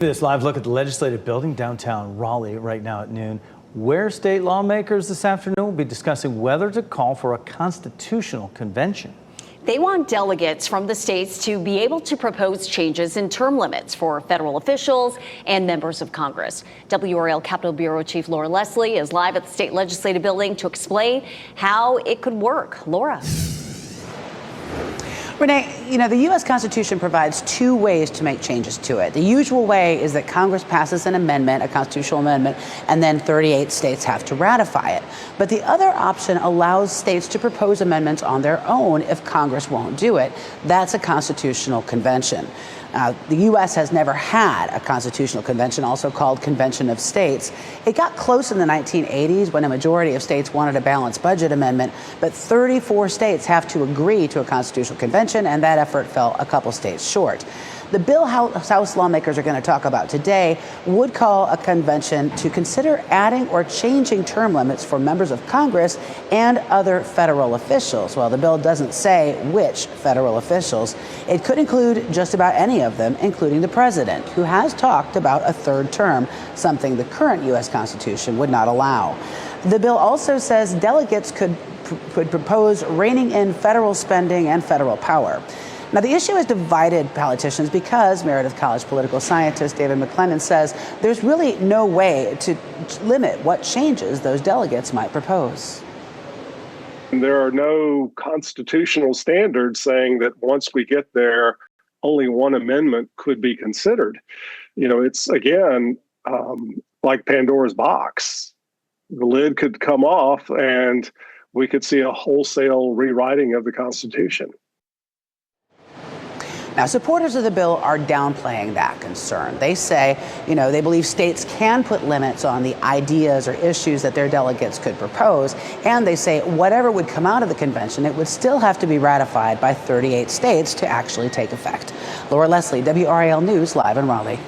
This live look at the legislative building downtown Raleigh right now at noon, where state lawmakers this afternoon will be discussing whether to call for a constitutional convention. They want delegates from the states to be able to propose changes in term limits for federal officials and members of Congress. WRAL Capitol Bureau Chief Laura Leslie is live at the state legislative building to explain how it could work. Laura. Renee, the U.S. Constitution provides two ways to make changes to it. The usual way is that Congress passes an amendment, a constitutional amendment, and then 38 states have to ratify it. But the other option allows states to propose amendments on their own if Congress won't do it. That's a constitutional convention. The U.S. has never had a constitutional convention, also called Convention of States. It got close in the 1980s when a majority of states wanted a balanced budget amendment, but 34 states have to agree to a constitutional convention, and that effort fell a couple states short. The bill House lawmakers are going to talk about today would call a convention to consider adding or changing term limits for members of Congress and other federal officials. Well, the bill doesn't say which federal officials. It could include just about any of them, including the president, who has talked about a third term, something the current U.S. Constitution would not allow. The bill also says delegates could propose reining in federal spending and federal power. Now, the issue has divided politicians because Meredith College political scientist David McClendon says there's really no way to limit what changes those delegates might propose. There are no constitutional standards saying that once we get there, only one amendment could be considered. It's, again, like Pandora's box. The lid could come off and we could see a wholesale rewriting of the Constitution. Now, supporters of the bill are downplaying that concern. They say, they believe states can put limits on the ideas or issues that their delegates could propose. And they say whatever would come out of the convention, it would still have to be ratified by 38 states to actually take effect. Laura Leslie, WRAL News, live in Raleigh.